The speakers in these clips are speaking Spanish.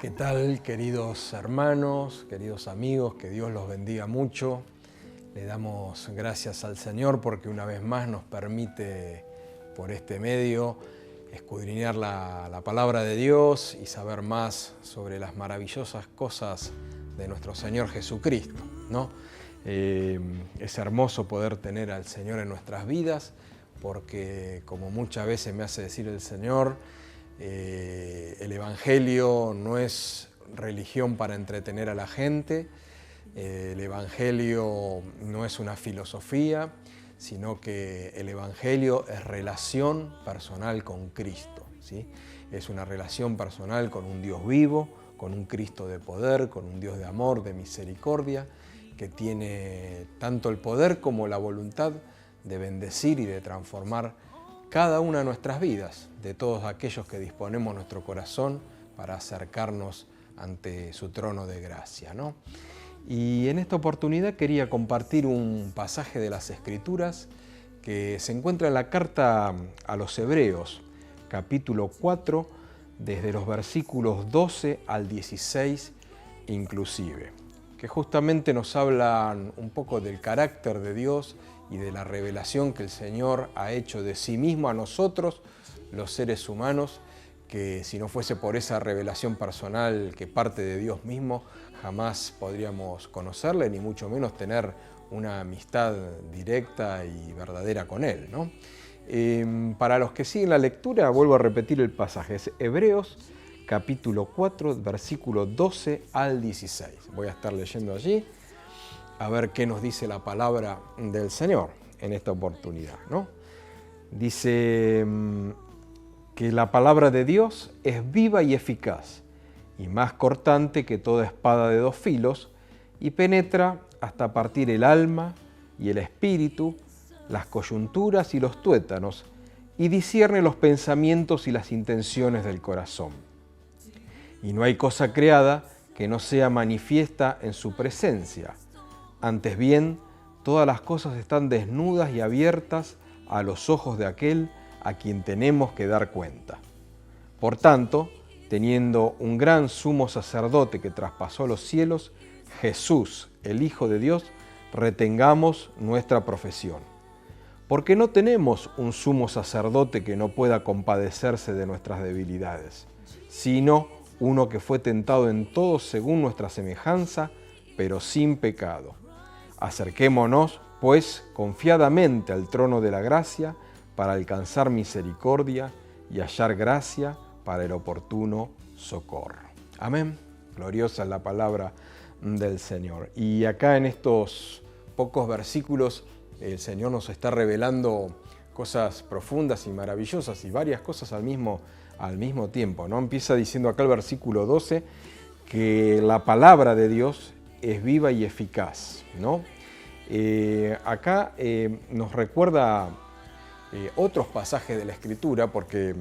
¿Qué tal, queridos hermanos, queridos amigos? Que Dios los bendiga mucho. Le damos gracias al Señor porque una vez más nos permite por este medio escudriñar la palabra de Dios y saber más sobre las maravillosas cosas de nuestro Señor Jesucristo, ¿no? Es hermoso poder tener al Señor en nuestras vidas porque, como muchas veces me hace decir el Señor, el Evangelio no es religión para entretener a la gente, el Evangelio no es una filosofía, sino que el Evangelio es relación personal con Cristo, ¿sí? Es una relación personal con un Dios vivo, con un Cristo de poder, con un Dios de amor, de misericordia, que tiene tanto el poder como la voluntad de bendecir y de transformar cada una de nuestras vidas, de todos aquellos que disponemos nuestro corazón para acercarnos ante su trono de gracia, ¿no? Y en esta oportunidad quería compartir un pasaje de las Escrituras que se encuentra en la carta a los Hebreos, capítulo 4, desde los versículos 12 al 16 inclusive, que justamente nos hablan un poco del carácter de Dios y de la revelación que el Señor ha hecho de sí mismo a nosotros, los seres humanos, que si no fuese por esa revelación personal que parte de Dios mismo, jamás podríamos conocerle, ni mucho menos tener una amistad directa y verdadera con Él, ¿no? Para los que siguen la lectura, vuelvo a repetir el pasaje, es Hebreos capítulo 4, versículo 12 al 16. Voy a estar leyendo allí, a ver qué nos dice la palabra del Señor en esta oportunidad, ¿no? Dice que la palabra de Dios es viva y eficaz, y más cortante que toda espada de dos filos, y penetra hasta partir el alma y el espíritu, las coyunturas y los tuétanos, y discierne los pensamientos y las intenciones del corazón. Y no hay cosa creada que no sea manifiesta en su presencia. Antes bien, todas las cosas están desnudas y abiertas a los ojos de aquel a quien tenemos que dar cuenta. Por tanto, teniendo un gran sumo sacerdote que traspasó los cielos, Jesús, el Hijo de Dios, retengamos nuestra profesión. Porque no tenemos un sumo sacerdote que no pueda compadecerse de nuestras debilidades, sino uno que fue tentado en todo según nuestra semejanza, pero sin pecado. Acerquémonos, pues, confiadamente al trono de la gracia para alcanzar misericordia y hallar gracia para el oportuno socorro. Amén. Gloriosa es la palabra del Señor. Y acá en estos pocos versículos el Señor nos está revelando cosas profundas y maravillosas y varias cosas al mismo tiempo, ¿no? Empieza diciendo acá el versículo 12 que la palabra de Dios es viva y eficaz, ¿no? Acá nos recuerda otros pasajes de la Escritura, porque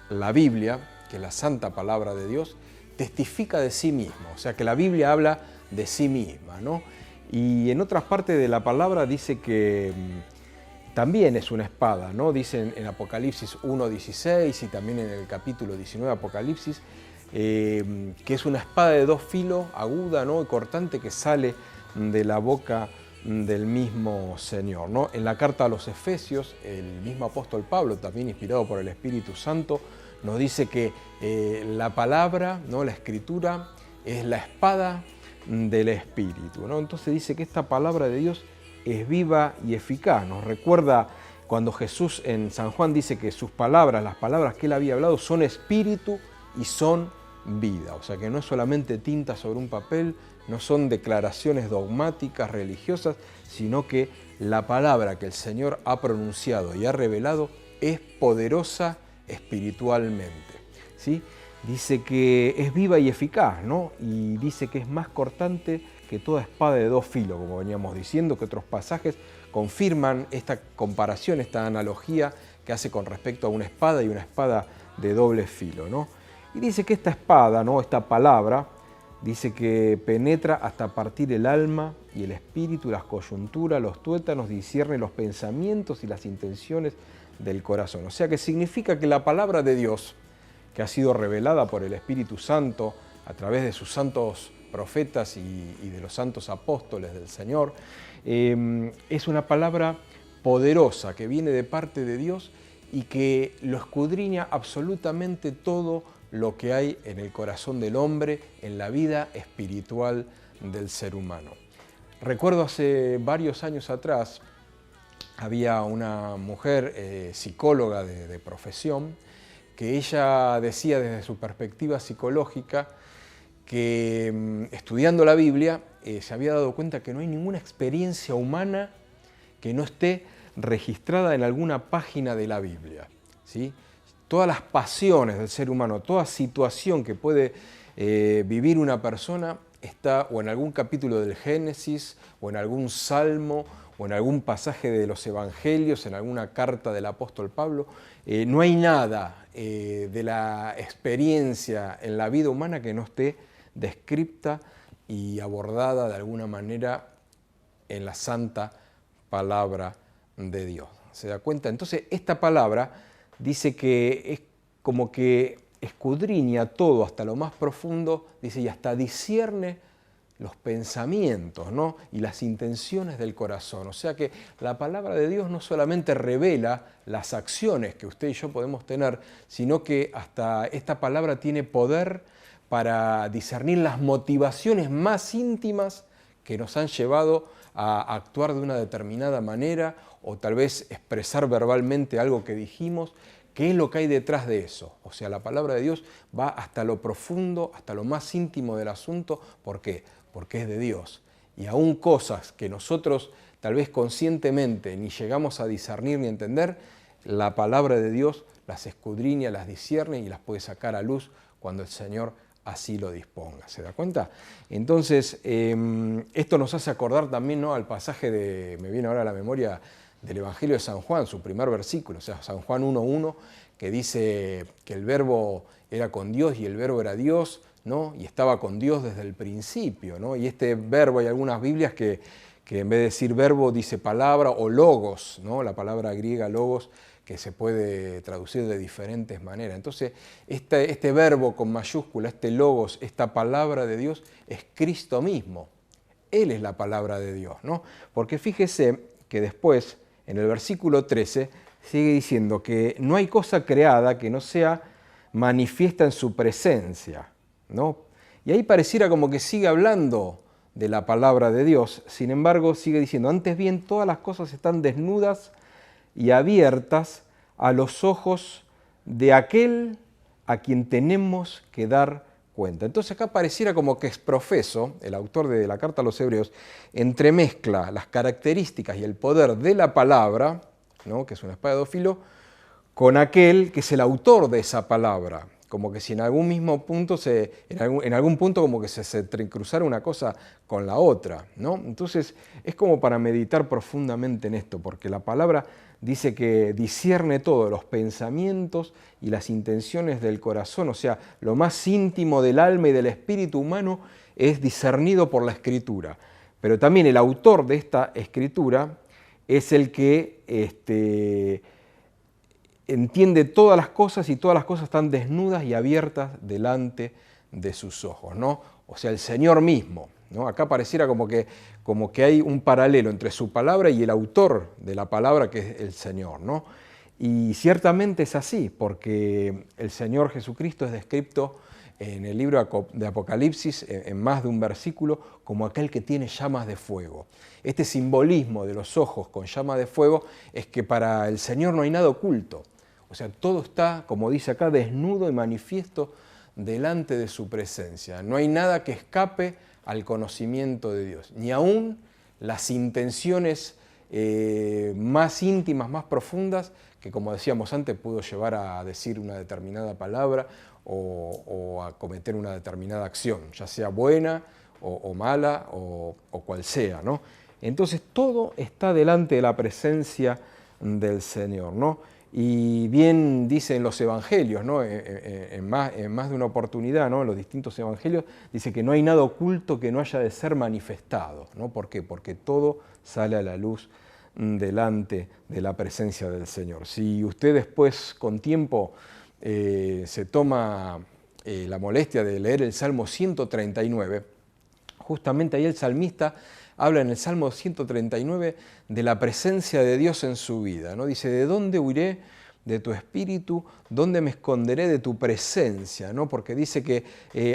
la Biblia, que es la santa palabra de Dios, testifica de sí misma, o sea que la Biblia habla de sí misma, ¿no? Y en otras partes de la palabra dice que también es una espada, ¿no? Dice en Apocalipsis 1:16 y también en el capítulo 19 de Apocalipsis, que es una espada de dos filos, aguda, ¿no? Y cortante, que sale de la boca del mismo Señor, ¿no? En la carta a los Efesios, el mismo apóstol Pablo, también inspirado por el Espíritu Santo, nos dice que la palabra, ¿no? La Escritura, es la espada del Espíritu, ¿no? Entonces dice que esta palabra de Dios es viva y eficaz. Nos recuerda cuando Jesús en San Juan dice que sus palabras, las palabras que él había hablado, son espíritu y son vida. O sea que no es solamente tinta sobre un papel, no son declaraciones dogmáticas, religiosas, sino que la palabra que el Señor ha pronunciado y ha revelado es poderosa espiritualmente, ¿sí? Dice que es viva y eficaz, ¿no? Y dice que es más cortante que toda espada de dos filos, como veníamos diciendo, que otros pasajes confirman esta comparación, esta analogía que hace con respecto a una espada y una espada de doble filo, ¿no? Y dice que esta espada, ¿no? Esta palabra, dice que penetra hasta partir el alma y el espíritu, las coyunturas, los tuétanos, discierne los pensamientos y las intenciones del corazón. O sea que significa que la palabra de Dios, que ha sido revelada por el Espíritu Santo a través de sus santos profetas y de los santos apóstoles del Señor. Es una palabra poderosa que viene de parte de Dios y que lo escudriña absolutamente todo lo que hay en el corazón del hombre, en la vida espiritual del ser humano. Recuerdo hace varios años atrás, había una mujer psicóloga de profesión, que ella decía desde su perspectiva psicológica que estudiando la Biblia se había dado cuenta que no hay ninguna experiencia humana que no esté registrada en alguna página de la Biblia, ¿sí? Todas las pasiones del ser humano, toda situación que puede vivir una persona está o en algún capítulo del Génesis, o en algún salmo, o en algún pasaje de los Evangelios, en alguna carta del apóstol Pablo. No hay nada de la experiencia en la vida humana que no esté descripta y abordada de alguna manera en la santa palabra de Dios. ¿Se da cuenta? Entonces, esta palabra dice que es como que escudriña todo hasta lo más profundo, dice, y hasta discierne los pensamientos, ¿no? Y las intenciones del corazón. O sea que la palabra de Dios no solamente revela las acciones que usted y yo podemos tener, sino que hasta esta palabra tiene poder para discernir las motivaciones más íntimas que nos han llevado a actuar de una determinada manera o tal vez expresar verbalmente algo que dijimos. ¿Qué es lo que hay detrás de eso? O sea, la palabra de Dios va hasta lo profundo, hasta lo más íntimo del asunto. ¿Por qué? Porque es de Dios. Y aún cosas que nosotros tal vez conscientemente ni llegamos a discernir ni entender, la palabra de Dios las escudriña, las discierne y las puede sacar a luz cuando el Señor así lo disponga. ¿Se da cuenta? Entonces, esto nos hace acordar también, ¿no?, al pasaje me viene ahora a la memoria, del Evangelio de San Juan, su primer versículo, o sea, San Juan 1:1, que dice que el verbo era con Dios y el verbo era Dios, ¿no? Y estaba con Dios desde el principio, ¿no? Y este verbo, hay algunas Biblias que en vez de decir verbo dice palabra o logos, ¿no? La palabra griega logos, que se puede traducir de diferentes maneras. Entonces, este verbo con mayúscula, este logos, esta palabra de Dios, es Cristo mismo. Él es la palabra de Dios, ¿no? Porque fíjese que después, en el versículo 13, sigue diciendo que no hay cosa creada que no sea manifiesta en su presencia, ¿no? Y ahí pareciera como que sigue hablando de la palabra de Dios, sin embargo sigue diciendo, antes bien todas las cosas están desnudas y abiertas a los ojos de aquel a quien tenemos que dar cuenta. Entonces acá pareciera como que Exprofeso, el autor de la carta a los Hebreos, entremezcla las características y el poder de la palabra, ¿no?, que es una espada de dos filos, con aquel que es el autor de esa palabra. Como que si en algún mismo punto, en algún punto como que se entrecruzara una cosa con la otra, ¿no? Entonces es como para meditar profundamente en esto, porque la palabra dice que discierne todo, los pensamientos y las intenciones del corazón, o sea, lo más íntimo del alma y del espíritu humano es discernido por la Escritura. Pero también el autor de esta Escritura es el que entiende todas las cosas y todas las cosas están desnudas y abiertas delante de sus ojos, ¿no? O sea, el Señor mismo, ¿no? Acá pareciera como que hay un paralelo entre su palabra y el autor de la palabra, que es el Señor, ¿no? Y ciertamente es así, porque el Señor Jesucristo es descrito en el libro de Apocalipsis, en más de un versículo, como aquel que tiene llamas de fuego. Este simbolismo de los ojos con llamas de fuego es que para el Señor no hay nada oculto. O sea, todo está, como dice acá, desnudo y manifiesto delante de su presencia. No hay nada que escape al conocimiento de Dios, ni aún las intenciones más íntimas, más profundas, que como decíamos antes, pudo llevar a decir una determinada palabra o a cometer una determinada acción, ya sea buena o mala o cual sea, ¿no? Entonces todo está delante de la presencia del Señor, ¿no? Y bien dicen los evangelios, ¿no?, en más de una oportunidad, ¿no?, en los distintos evangelios, dice que no hay nada oculto que no haya de ser manifestado, ¿no? ¿Por qué? Porque todo sale a la luz delante de la presencia del Señor. Si usted después, con tiempo, se toma la molestia de leer el Salmo 139, justamente ahí el salmista habla en el Salmo 139 de la presencia de Dios en su vida, ¿no? Dice, ¿de dónde huiré de tu espíritu? ¿Dónde me esconderé de tu presencia? ¿No? Porque dice que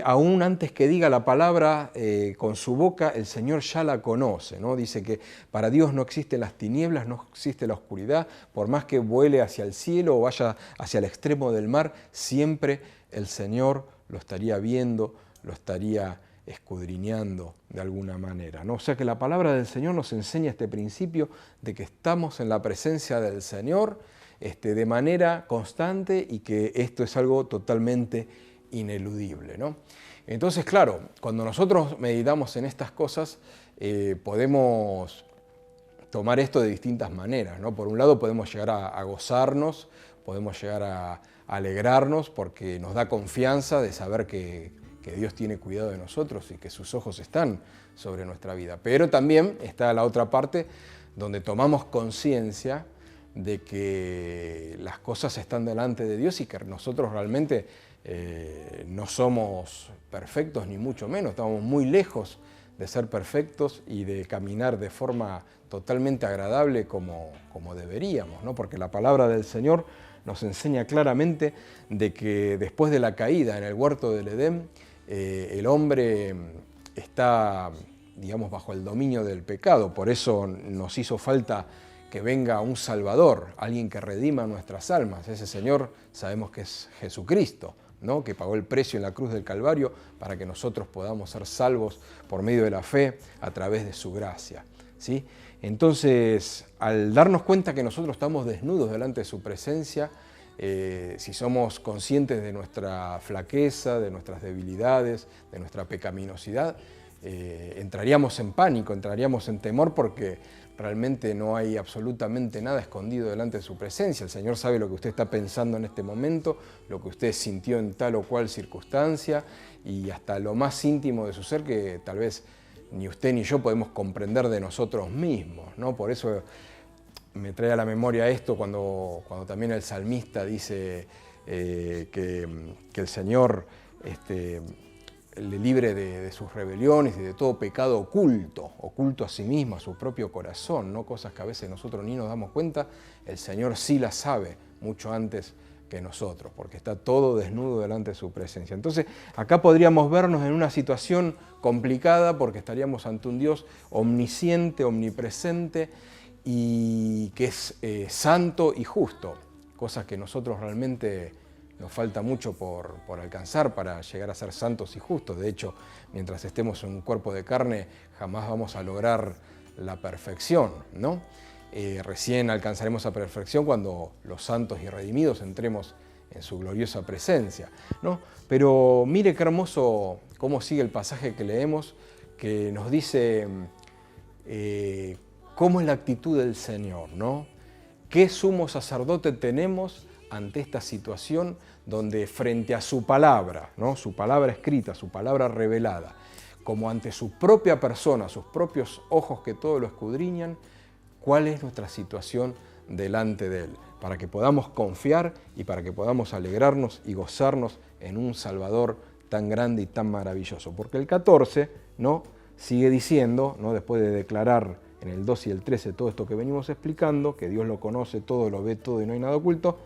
aún antes que diga la palabra con su boca, el Señor ya la conoce, ¿no? Dice que para Dios no existen las tinieblas, no existe la oscuridad, por más que vuele hacia el cielo o vaya hacia el extremo del mar, siempre el Señor lo estaría viendo, lo estaría escudriñando de alguna manera, ¿no? O sea que la palabra del Señor nos enseña este principio de que estamos en la presencia del Señor de manera constante y que esto es algo totalmente ineludible, ¿no? Entonces, claro, cuando nosotros meditamos en estas cosas, podemos tomar esto de distintas maneras, ¿no? Por un lado podemos llegar a gozarnos, podemos llegar a alegrarnos porque nos da confianza de saber que Dios tiene cuidado de nosotros y que sus ojos están sobre nuestra vida. Pero también está la otra parte donde tomamos conciencia de que las cosas están delante de Dios y que nosotros realmente no somos perfectos ni mucho menos, estamos muy lejos de ser perfectos y de caminar de forma totalmente agradable como deberíamos, ¿no? Porque la palabra del Señor nos enseña claramente de que después de la caída en el huerto del Edén, el hombre está, digamos, bajo el dominio del pecado. Por eso nos hizo falta que venga un Salvador, alguien que redima nuestras almas. Ese Señor sabemos que es Jesucristo, ¿no? Que pagó el precio en la cruz del Calvario para que nosotros podamos ser salvos por medio de la fe a través de su gracia, ¿sí? Entonces, al darnos cuenta que nosotros estamos desnudos delante de su presencia, si somos conscientes de nuestra flaqueza, de nuestras debilidades, de nuestra pecaminosidad, entraríamos en pánico, entraríamos en temor porque realmente no hay absolutamente nada escondido delante de su presencia. El Señor sabe lo que usted está pensando en este momento, lo que usted sintió en tal o cual circunstancia y hasta lo más íntimo de su ser que tal vez ni usted ni yo podemos comprender de nosotros mismos, ¿no? Por eso me trae a la memoria esto cuando también el salmista dice que el Señor le libre de sus rebeliones y de todo pecado oculto a sí mismo, a su propio corazón, ¿no? Cosas que a veces nosotros ni nos damos cuenta, el Señor sí las sabe mucho antes que nosotros, porque está todo desnudo delante de su presencia. Entonces, acá podríamos vernos en una situación complicada porque estaríamos ante un Dios omnisciente, omnipresente y que es santo y justo, cosas que nosotros realmente nos falta mucho por alcanzar para llegar a ser santos y justos. De hecho, mientras estemos en un cuerpo de carne, jamás vamos a lograr la perfección, ¿no? Recién alcanzaremos la perfección cuando los santos y redimidos entremos en su gloriosa presencia, ¿no? Pero mire qué hermoso cómo sigue el pasaje que leemos, que nos dice cómo es la actitud del Señor, ¿no? ¿Qué sumo sacerdote tenemos ante esta situación donde frente a su palabra, ¿no? Su palabra escrita, su palabra revelada, como ante su propia persona, sus propios ojos que todo lo escudriñan, cuál es nuestra situación delante de Él? Para que podamos confiar y para que podamos alegrarnos y gozarnos en un Salvador tan grande y tan maravilloso. Porque el 14, ¿no? Sigue diciendo, ¿no? Después de declarar en el 2 y el 13 todo esto que venimos explicando, que Dios lo conoce todo, lo ve todo y no hay nada oculto,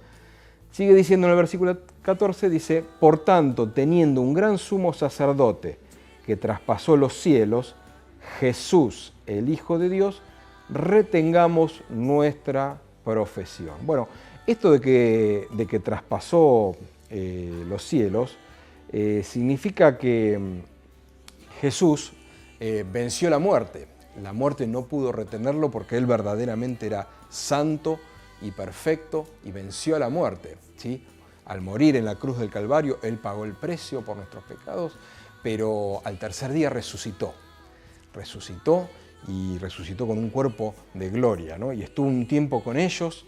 sigue diciendo en el versículo 14, dice, por tanto, teniendo un gran sumo sacerdote que traspasó los cielos, Jesús, el Hijo de Dios, retengamos nuestra profesión. Bueno, esto de que traspasó los cielos significa que Jesús venció la muerte. La muerte no pudo retenerlo porque Él verdaderamente era santo y perfecto y venció a la muerte, ¿sí? Al morir en la cruz del Calvario, Él pagó el precio por nuestros pecados, pero al tercer día resucitó. Y resucitó con un cuerpo de gloria, ¿no? Y estuvo un tiempo con ellos,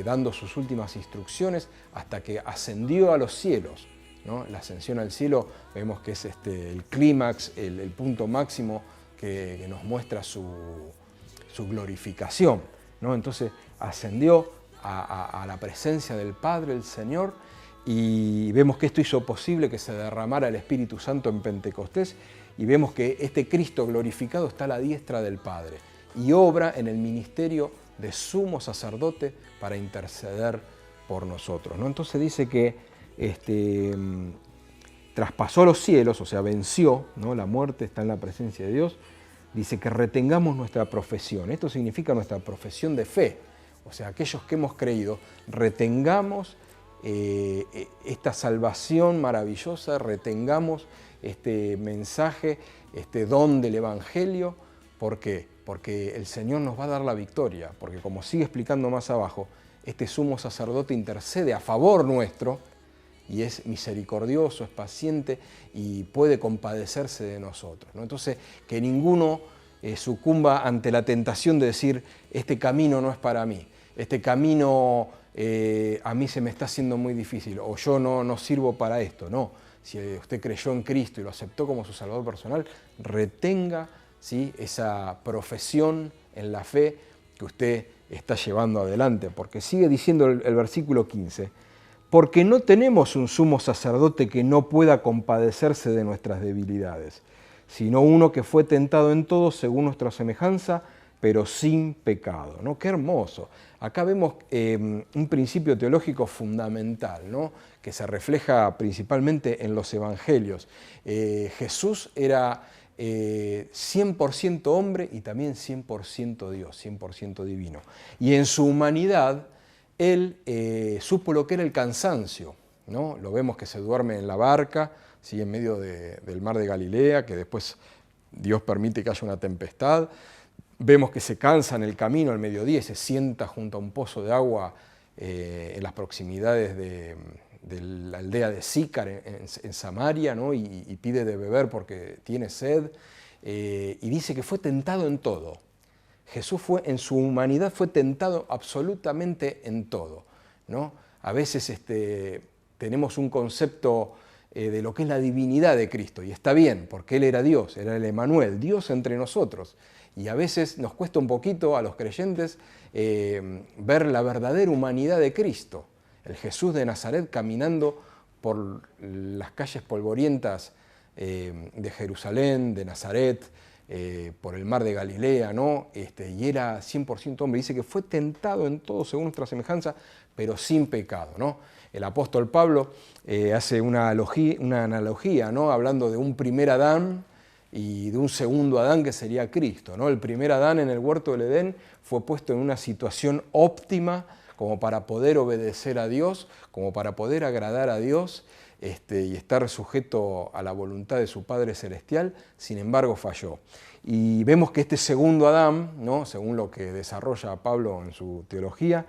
dando sus últimas instrucciones, hasta que ascendió a los cielos, ¿no? La ascensión al cielo vemos que es el clímax, el punto máximo que nos muestra su glorificación, ¿no? Entonces ascendió a la presencia del Padre, el Señor, y vemos que esto hizo posible que se derramara el Espíritu Santo en Pentecostés, y vemos que este Cristo glorificado está a la diestra del Padre y obra en el ministerio de sumo sacerdote para interceder por nosotros, ¿no? Entonces dice que traspasó los cielos, o sea, venció, ¿no? La muerte, está en la presencia de Dios. Dice que retengamos nuestra profesión. Esto significa nuestra profesión de fe. O sea, aquellos que hemos creído, retengamos esta salvación maravillosa, retengamos este mensaje, este don del Evangelio. ¿Por qué? Porque el Señor nos va a dar la victoria. Porque como sigue explicando más abajo, este sumo sacerdote intercede a favor nuestro y es misericordioso, es paciente y puede compadecerse de nosotros, ¿no? Entonces, que ninguno sucumba ante la tentación de decir, este camino no es para mí, este camino a mí se me está haciendo muy difícil, o yo no sirvo para esto. No, si usted creyó en Cristo y lo aceptó como su Salvador personal, retenga, ¿sí?, esa profesión en la fe que usted está llevando adelante, porque sigue diciendo el versículo 15, porque no tenemos un sumo sacerdote que no pueda compadecerse de nuestras debilidades, sino uno que fue tentado en todo según nuestra semejanza, pero sin pecado, ¿no? Qué hermoso. Acá vemos un principio teológico fundamental, ¿no?, que se refleja principalmente en los evangelios. Jesús era 100% hombre y también 100% Dios, 100% divino. Y en su humanidad, Él supo lo que era el cansancio, ¿no? Lo vemos que se duerme en la barca, ¿sí?, en medio del mar de Galilea, que después Dios permite que haya una tempestad. Vemos que se cansa en el camino al mediodía y se sienta junto a un pozo de agua en las proximidades de la aldea de Sícar en Samaria, ¿no? y pide de beber porque tiene sed, y dice que fue tentado en todo. Jesús en su humanidad fue tentado absolutamente en todo, ¿no? A veces tenemos un concepto de lo que es la divinidad de Cristo, y está bien, porque Él era Dios, era el Emmanuel, Dios entre nosotros. Y a veces nos cuesta un poquito a los creyentes ver la verdadera humanidad de Cristo, el Jesús de Nazaret caminando por las calles polvorientas de Jerusalén, de Nazaret, por el mar de Galilea, ¿no? Y era 100% hombre. Dice que fue tentado en todo según nuestra semejanza, pero sin pecado, ¿no? El apóstol Pablo hace una analogía, ¿no?, hablando de un primer Adán y de un segundo Adán que sería Cristo, ¿no? El primer Adán en el huerto del Edén fue puesto en una situación óptima como para poder obedecer a Dios, como para poder agradar a Dios y estar sujeto a la voluntad de su Padre Celestial. Sin embargo, falló. Y vemos que este segundo Adán, ¿no?, según lo que desarrolla Pablo en su teología,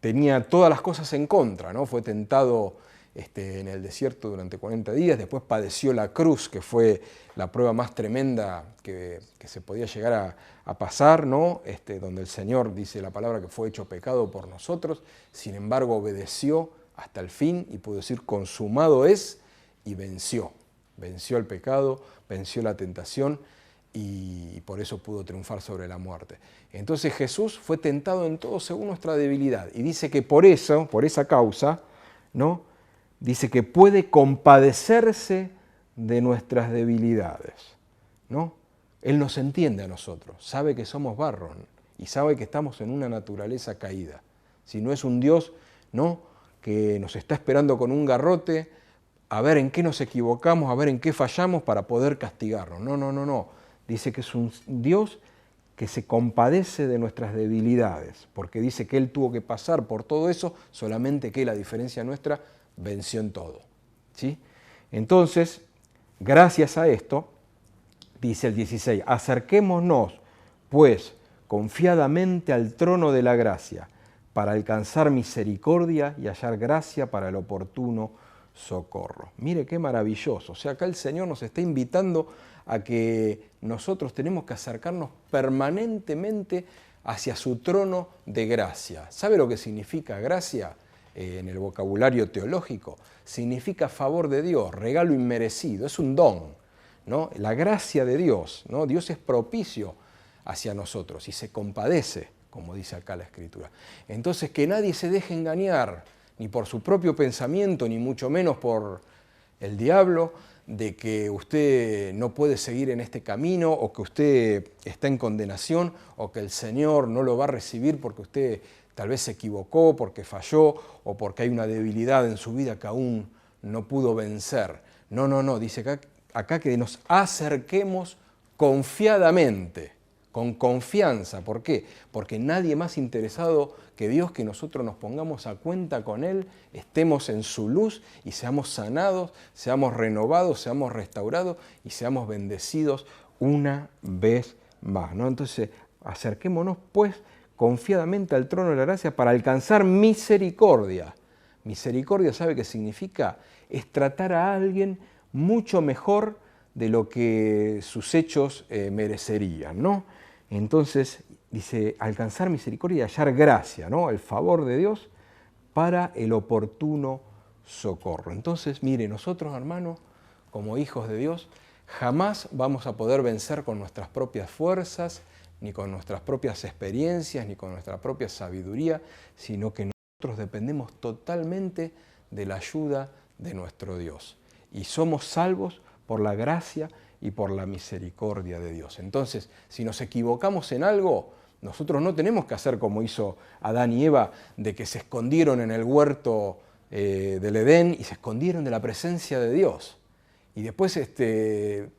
tenía todas las cosas en contra, ¿no? Fue tentado en el desierto durante 40 días, después padeció la cruz, que fue la prueba más tremenda que se podía llegar a pasar, ¿no? Donde el Señor, dice la palabra, que fue hecho pecado por nosotros. Sin embargo, obedeció hasta el fin y pudo decir, consumado es, y venció. Venció el pecado, venció la tentación y por eso pudo triunfar sobre la muerte. Entonces Jesús fue tentado en todo según nuestra debilidad, y dice que por esa causa, ¿no?, dice que puede compadecerse de nuestras debilidades, ¿no? Él nos entiende a nosotros, sabe que somos barro y sabe que estamos en una naturaleza caída. Si no es un Dios, ¿no?, que nos está esperando con un garrote a ver en qué nos equivocamos, a ver en qué fallamos para poder castigarnos. No. Dice que es un Dios que se compadece de nuestras debilidades, porque dice que Él tuvo que pasar por todo eso, solamente que la diferencia nuestra venció en todo, ¿sí? Entonces, gracias a esto, dice el 16, acerquémonos, pues, confiadamente al trono de la gracia, para alcanzar misericordia y hallar gracia para el oportuno socorro. Mire qué maravilloso. O sea, acá el Señor nos está invitando a que nosotros tenemos que acercarnos permanentemente hacia su trono de gracia. ¿Sabe lo que significa gracia? En el vocabulario teológico, significa favor de Dios, regalo inmerecido, es un don, ¿no? La gracia de Dios, ¿no? Dios es propicio hacia nosotros y se compadece, como dice acá la Escritura. Entonces, que nadie se deje engañar, ni por su propio pensamiento, ni mucho menos por el diablo, de que usted no puede seguir en este camino, o que usted está en condenación, o que el Señor no lo va a recibir porque usted tal vez se equivocó, porque falló, o porque hay una debilidad en su vida que aún no pudo vencer. No, no, no, dice acá que nos acerquemos confiadamente, con confianza. ¿Por qué? Porque nadie más interesado que Dios que nosotros nos pongamos a cuenta con Él, estemos en su luz y seamos sanados, seamos renovados, seamos restaurados y seamos bendecidos una vez más, ¿no? Entonces, acerquémonos pues confiadamente al trono de la gracia para alcanzar misericordia. Misericordia, ¿sabe qué significa? Es tratar a alguien mucho mejor de lo que sus hechos merecerían, ¿no? Entonces, dice, alcanzar misericordia y hallar gracia, ¿no? El favor de Dios para el oportuno socorro. Entonces, mire, nosotros, hermanos, como hijos de Dios, jamás vamos a poder vencer con nuestras propias fuerzas, ni con nuestras propias experiencias, ni con nuestra propia sabiduría, sino que nosotros dependemos totalmente de la ayuda de nuestro Dios. Y somos salvos por la gracia y por la misericordia de Dios. Entonces, si nos equivocamos en algo, nosotros no tenemos que hacer como hizo Adán y Eva, de que se escondieron en el huerto del Edén y se escondieron de la presencia de Dios. Y después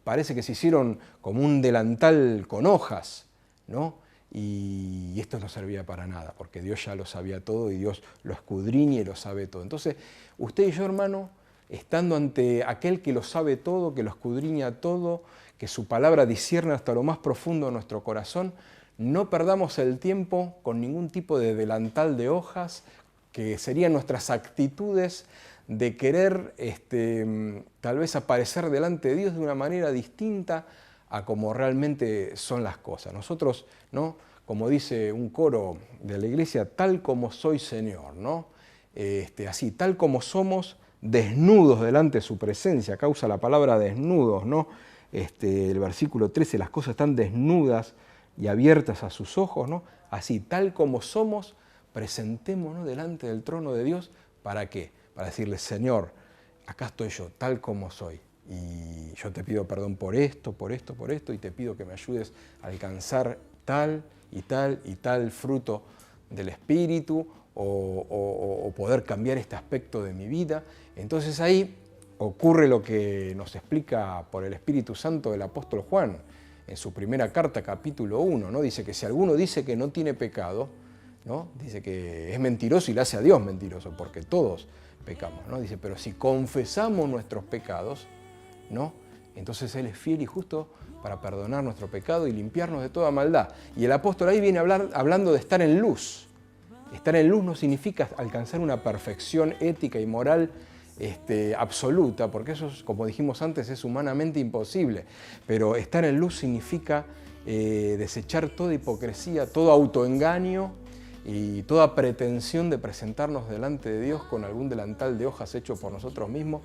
parece que se hicieron como un delantal con hojas, ¿no? Y esto no servía para nada, porque Dios ya lo sabía todo y Dios lo escudriña y lo sabe todo. Entonces, usted y yo, hermano, estando ante aquel que lo sabe todo, que lo escudriña todo, que su palabra discierne hasta lo más profundo de nuestro corazón, no perdamos el tiempo con ningún tipo de delantal de hojas, que serían nuestras actitudes de querer tal vez aparecer delante de Dios de una manera distinta a como realmente son las cosas. Nosotros, ¿no? Como dice un coro de la iglesia, tal como soy, Señor, ¿no? Así, tal como somos, desnudos delante de su presencia, causa la palabra desnudos, ¿no? El versículo 13, las cosas están desnudas y abiertas a sus ojos, ¿no? Así, tal como somos, presentémonos delante del trono de Dios, ¿para qué? Para decirle, Señor, acá estoy yo, tal como soy, y yo te pido perdón por esto, y te pido que me ayudes a alcanzar tal y tal y tal fruto del Espíritu, o poder cambiar este aspecto de mi vida. Entonces ahí ocurre lo que nos explica por el Espíritu Santo el apóstol Juan en su primera carta, capítulo 1, ¿no? Dice que si alguno dice que no tiene pecado, ¿no? Dice que es mentiroso y le hace a Dios mentiroso, porque todos pecamos, ¿no? Dice, pero si confesamos nuestros pecados, ¿no? Entonces Él es fiel y justo para perdonar nuestro pecado y limpiarnos de toda maldad. Y el apóstol ahí viene hablando de estar en luz. Estar en luz no significa alcanzar una perfección ética y moral absoluta, porque eso, como dijimos antes, es humanamente imposible. Pero estar en luz significa desechar toda hipocresía, todo autoengaño y toda pretensión de presentarnos delante de Dios con algún delantal de hojas hecho por nosotros mismos.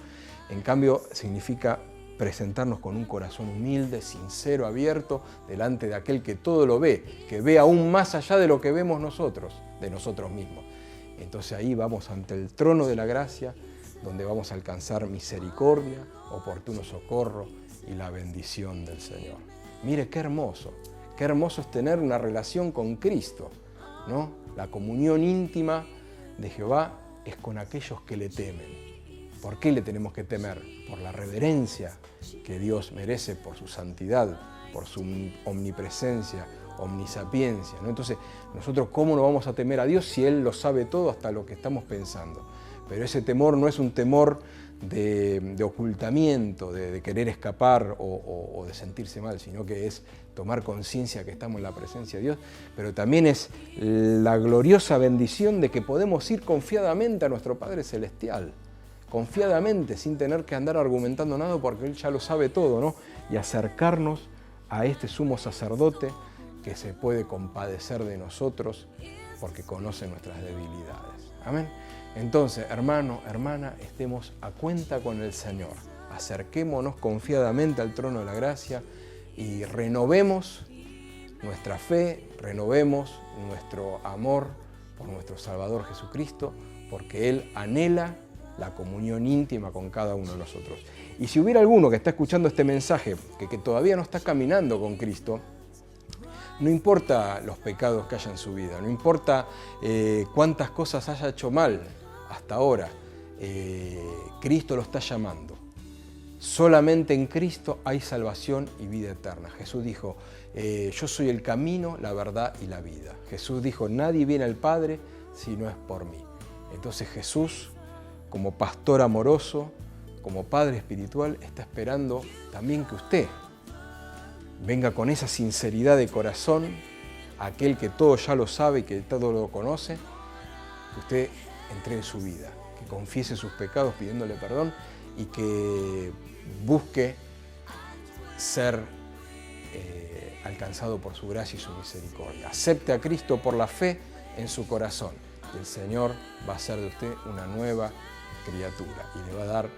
En cambio, significa presentarnos con un corazón humilde, sincero, abierto, delante de aquel que todo lo ve, que ve aún más allá de lo que vemos nosotros, de nosotros mismos. Entonces ahí vamos ante el trono de la gracia, donde vamos a alcanzar misericordia, oportuno socorro y la bendición del Señor. Mire qué hermoso es tener una relación con Cristo, ¿no? La comunión íntima de Jehová es con aquellos que le temen. ¿Por qué le tenemos que temer? Por la reverencia que Dios merece, por su santidad, por su omnipresencia, omnisapiencia, ¿no? Entonces, nosotros, ¿cómo no vamos a temer a Dios si Él lo sabe todo hasta lo que estamos pensando? Pero ese temor no es un temor de ocultamiento, de querer escapar o de sentirse mal, sino que es tomar conciencia que estamos en la presencia de Dios, pero también es la gloriosa bendición de que podemos ir confiadamente a nuestro Padre Celestial, confiadamente, sin tener que andar argumentando nada, porque Él ya lo sabe todo, ¿no? Y acercarnos a este sumo sacerdote que se puede compadecer de nosotros porque conoce nuestras debilidades. Amén. Entonces, hermano, hermana, estemos a cuenta con el Señor. Acerquémonos confiadamente al trono de la gracia y renovemos nuestra fe, renovemos nuestro amor por nuestro Salvador Jesucristo, porque Él anhela la comunión íntima con cada uno de nosotros. Y si hubiera alguno que está escuchando este mensaje, que todavía no está caminando con Cristo, no importa los pecados que haya en su vida, no importa cuántas cosas haya hecho mal hasta ahora, Cristo lo está llamando. Solamente en Cristo hay salvación y vida eterna. Jesús dijo, yo soy el camino, la verdad y la vida. Jesús dijo, nadie viene al Padre si no es por mí. Entonces Jesús, como pastor amoroso, como Padre espiritual, está esperando también que usted venga con esa sinceridad de corazón, aquel que todo ya lo sabe y que todo lo conoce, que usted entregue su vida, que confiese sus pecados pidiéndole perdón y que busque ser alcanzado por su gracia y su misericordia. Acepte a Cristo por la fe en su corazón y el Señor va a hacer de usted una nueva criatura y le va a dar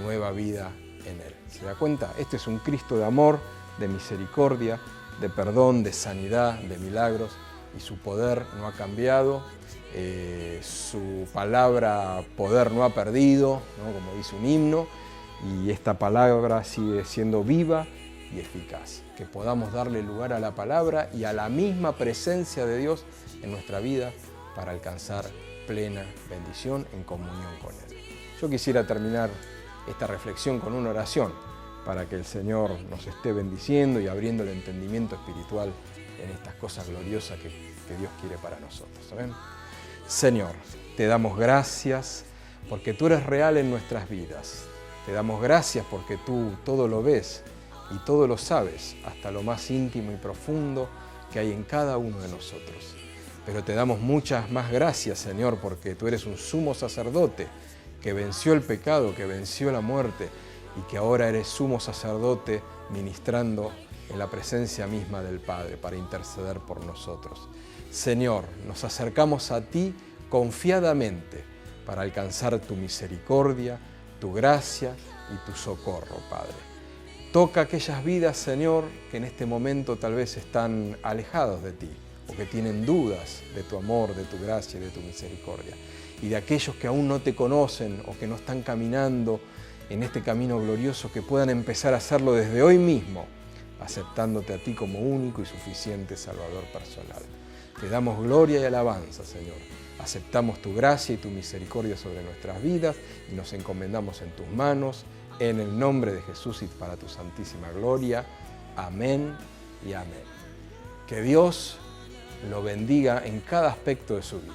nueva vida en Él. ¿Se da cuenta? Este es un Cristo de amor, de misericordia, de perdón, de sanidad, de milagros, y su poder no ha cambiado, su palabra poder no ha perdido, ¿no? Como dice un himno, y esta palabra sigue siendo viva y eficaz. Que podamos darle lugar a la palabra y a la misma presencia de Dios en nuestra vida para alcanzar plena bendición en comunión con Él. Yo quisiera terminar esta reflexión con una oración para que el Señor nos esté bendiciendo y abriendo el entendimiento espiritual en estas cosas gloriosas que Dios quiere para nosotros. ¿Saben? Señor, te damos gracias porque tú eres real en nuestras vidas. Te damos gracias porque tú todo lo ves y todo lo sabes, hasta lo más íntimo y profundo que hay en cada uno de nosotros. Pero te damos muchas más gracias, Señor, porque tú eres un sumo sacerdote que venció el pecado, que venció la muerte y que ahora eres sumo sacerdote ministrando en la presencia misma del Padre para interceder por nosotros. Señor, nos acercamos a ti confiadamente para alcanzar tu misericordia, tu gracia y tu socorro, Padre. Toca aquellas vidas, Señor, que en este momento tal vez están alejados de ti o que tienen dudas de tu amor, de tu gracia y de tu misericordia. Y de aquellos que aún no te conocen o que no están caminando en este camino glorioso, que puedan empezar a hacerlo desde hoy mismo, aceptándote a ti como único y suficiente Salvador personal. Te damos gloria y alabanza, Señor. Aceptamos tu gracia y tu misericordia sobre nuestras vidas y nos encomendamos en tus manos, en el nombre de Jesús y para tu santísima gloria. Amén y amén. Que Dios lo bendiga en cada aspecto de su vida.